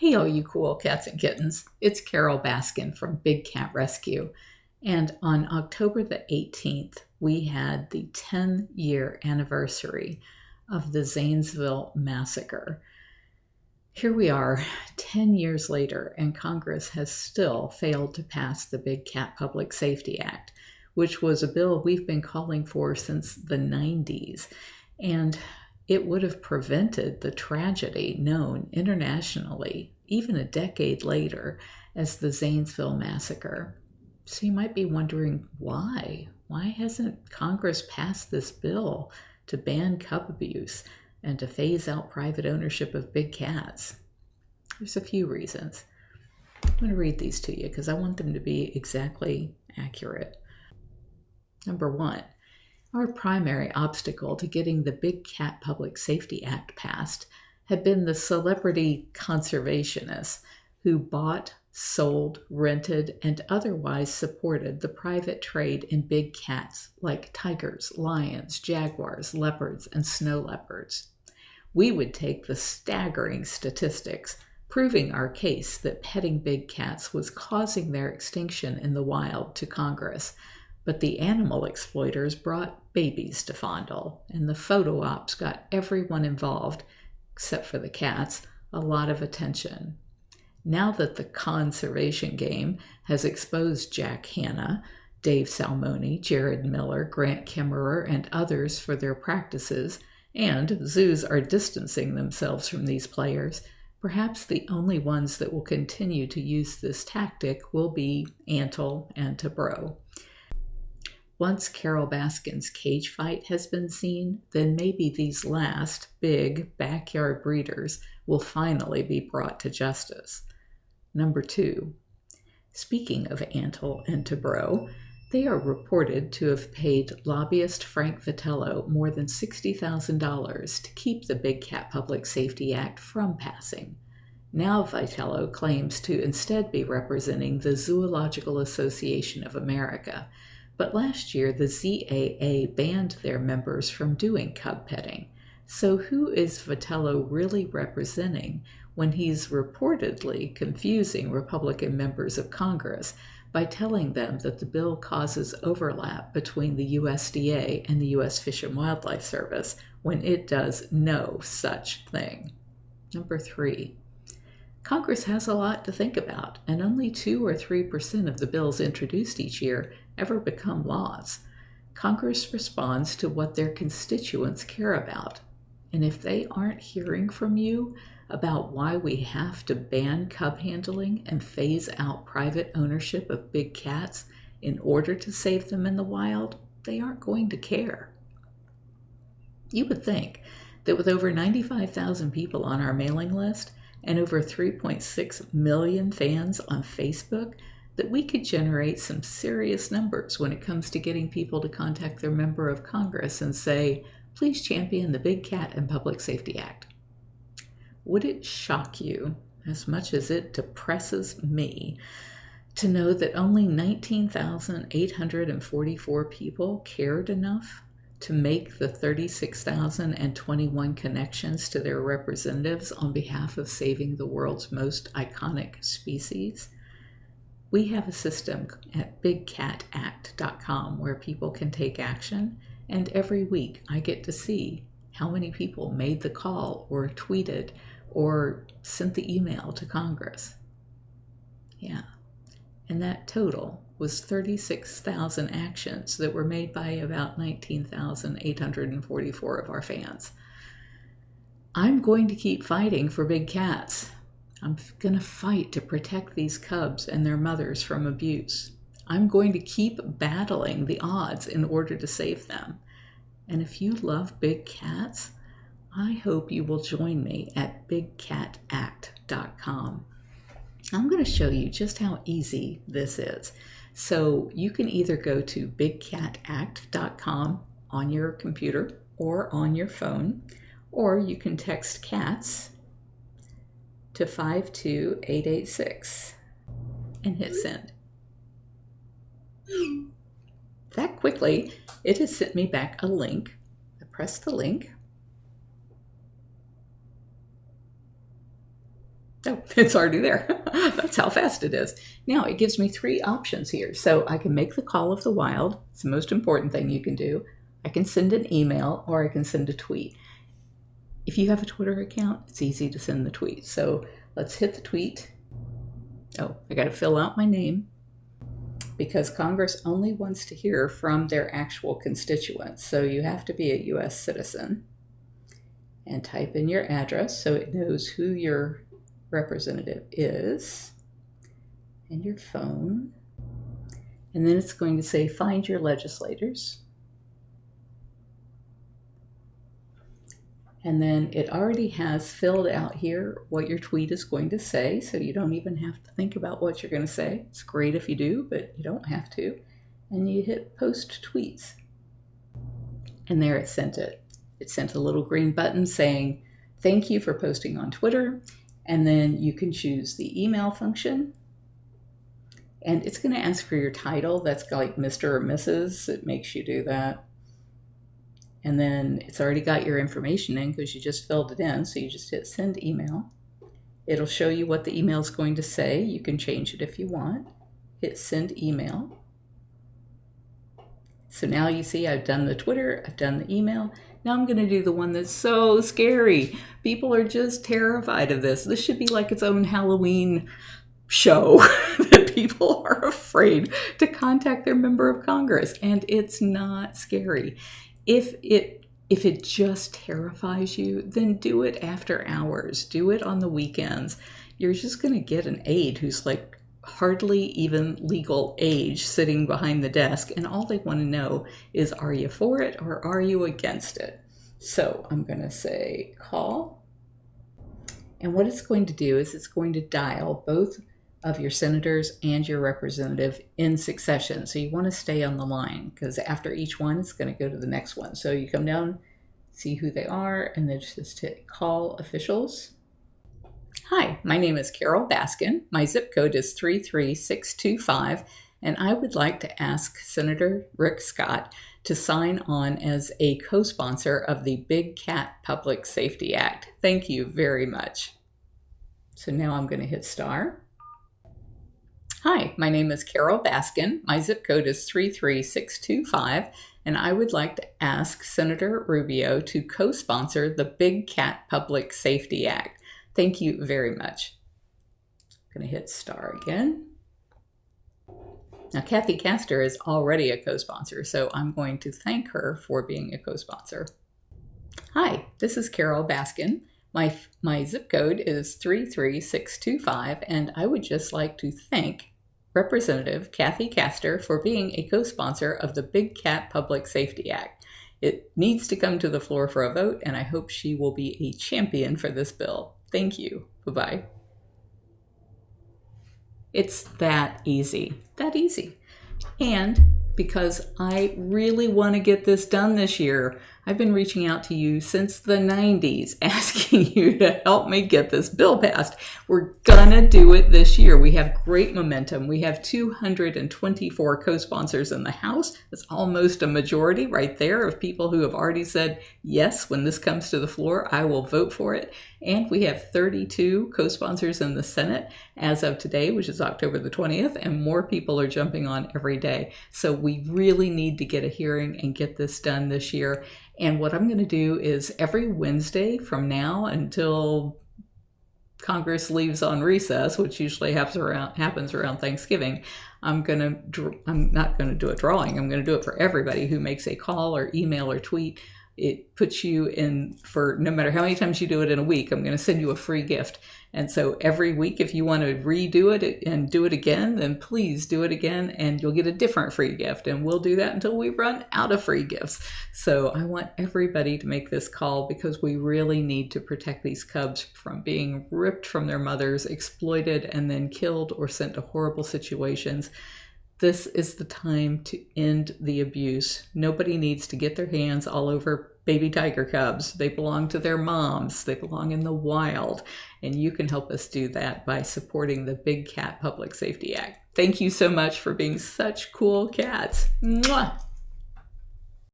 Hey, all you cool cats and kittens. It's Carol Baskin from Big Cat Rescue. And on October the 18th, we had the 10-year anniversary of the Zanesville Massacre. Here we are, 10 years later, and Congress has still failed to pass the Big Cat Public Safety Act, which was a bill we've been calling for since the 90s. And it would have prevented the tragedy known internationally, even a decade later, as the Zanesville Massacre. So you might be wondering why? Why hasn't Congress passed this bill to ban cub abuse and to phase out private ownership of big cats? There's a few reasons. I'm going to read these to you because I want them to be exactly accurate. Number one, our primary obstacle to getting the Big Cat Public Safety Act passed had been the celebrity conservationists who bought, sold, rented, and otherwise supported the private trade in big cats like tigers, lions, jaguars, leopards, and snow leopards. We would take the staggering statistics proving our case that petting big cats was causing their extinction in the wild to Congress. But the animal exploiters brought babies to fondle, and the photo ops got everyone involved, except for the cats, a lot of attention. Now that the conservation game has exposed Jack Hanna, Dave Salmoni, Jared Miller, Grant Kimmerer, and others for their practices, and zoos are distancing themselves from these players, perhaps the only ones that will continue to use this tactic will be Antle and Tabreau. Once Carol Baskin's cage fight has been seen, then maybe these last, big, backyard breeders will finally be brought to justice. Number two, speaking of Antle and Tabreau, they are reported to have paid lobbyist Frank Vitello more than $60,000 to keep the Big Cat Public Safety Act from passing. Now Vitello claims to instead be representing the Zoological Association of America, but last year the ZAA banned their members from doing cub petting. So who is Vitello really representing when he's reportedly confusing Republican members of Congress by telling them that the bill causes overlap between the USDA and the U.S. Fish and Wildlife Service when it does no such thing? Number three, Congress has a lot to think about, and only 2 or 3% of the bills introduced each year ever become laws. Congress responds to what their constituents care about. And if they aren't hearing from you about why we have to ban cub handling and phase out private ownership of big cats in order to save them in the wild, they aren't going to care. You would think that with over 95,000 people on our mailing list and over 3.6 million fans on Facebook, that we could generate some serious numbers when it comes to getting people to contact their member of Congress and say, please champion the Big Cat and Public Safety Act. Would it shock you, as much as it depresses me, to know that only 19,844 people cared enough to make the 36,021 connections to their representatives on behalf of saving the world's most iconic species? We have a system at bigcatact.com where people can take action, and every week I get to see how many people made the call or tweeted or sent the email to Congress. Yeah, and that total was 36,000 actions that were made by about 19,844 of our fans. I'm going to keep fighting for big cats. I'm going to fight to protect these cubs and their mothers from abuse. I'm going to keep battling the odds in order to save them. And if you love big cats, I hope you will join me at bigcatact.com. I'm going to show you just how easy this is. So you can either go to bigcatact.com on your computer or on your phone, or you can text CATS to 52886 and hit send. That quickly, it has sent me back a link. I press the link. Oh, it's already there. That's how fast it is. Now it gives me 3 options here. So I can make the call of the wild. It's the most important thing you can do. I can send an email or I can send a tweet. If you have a Twitter account, it's easy to send the tweet. So let's hit the tweet. Oh, I got to fill out my name because Congress only wants to hear from their actual constituents. So you have to be a U.S. citizen and type in your address so it knows who your representative is and your phone. And then it's going to say, find your legislators. And then it already has filled out here what your tweet is going to say, so you don't even have to think about what you're going to say. It's great if you do, but you don't have to. And you hit post tweets. And there it sent it. It sent a little green button saying, thank you for posting on Twitter. And then you can choose the email function. And it's going to ask for your title. That's like Mr. or Mrs. It makes you do that. And then it's already got your information in because you just filled it in. So you just hit send email. It'll show you what the email is going to say. You can change it if you want. Hit send email. So now you see I've done the Twitter, I've done the email. Now I'm going to do the one that's so scary. People are just terrified of this. This should be like its own Halloween show that people are afraid to contact their member of Congress. And it's not scary. If it just terrifies you, then do it after hours. Do it on the weekends. You're just going to get an aide who's like hardly even legal age sitting behind the desk, and all they want to know is, are you for it or are you against it? So I'm going to say call. And what it's going to do is it's going to dial both of your senators and your representative in succession. So you want to stay on the line because after each one, it's going to go to the next one. So you come down, see who they are, and then just hit call officials. Hi, my name is Carol Baskin. My zip code is 33625, and I would like to ask Senator Rick Scott to sign on as a co-sponsor of the Big Cat Public Safety Act. Thank you very much. So now I'm going to hit star. Hi, my name is Carol Baskin. My zip code is 33625, and I would like to ask Senator Rubio to co-sponsor the Big Cat Public Safety Act. Thank you very much. I'm going to hit star again. Now, Kathy Castor is already a co-sponsor, so I'm going to thank her for being a co-sponsor. Hi, this is Carol Baskin. My zip code is 33625, and I would just like to thank Representative Kathy Castor for being a co-sponsor of the Big Cat Public Safety Act. It needs to come to the floor for a vote, and I hope she will be a champion for this bill. Thank you. Bye-bye. It's that easy. That easy. And because I really want to get this done this year, I've been reaching out to you since the 90s, asking you to help me get this bill passed. We're gonna do it this year. We have great momentum. We have 224 co-sponsors in the House. That's almost a majority right there of people who have already said, yes, when this comes to the floor, I will vote for it. And we have 32 co-sponsors in the Senate as of today, which is October the 20th, and more people are jumping on every day. So we really need to get a hearing and get this done this year. And what I'm going to do is every Wednesday from now until Congress leaves on recess, which usually happens around Thanksgiving, I'm not going to do a drawing. I'm going to do it for everybody who makes a call or email or tweet. It puts you in for no matter how many times you do it in a week, I'm going to send you a free gift. And so every week, if you want to redo it and do it again, then please do it again and you'll get a different free gift. And we'll do that until we run out of free gifts. So I want everybody to make this call because we really need to protect these cubs from being ripped from their mothers, exploited, and then killed or sent to horrible situations. This is the time to end the abuse. Nobody needs to get their hands all over baby tiger cubs. They belong to their moms. They belong in the wild. And you can help us do that by supporting the Big Cat Public Safety Act. Thank you so much for being such cool cats. Mwah!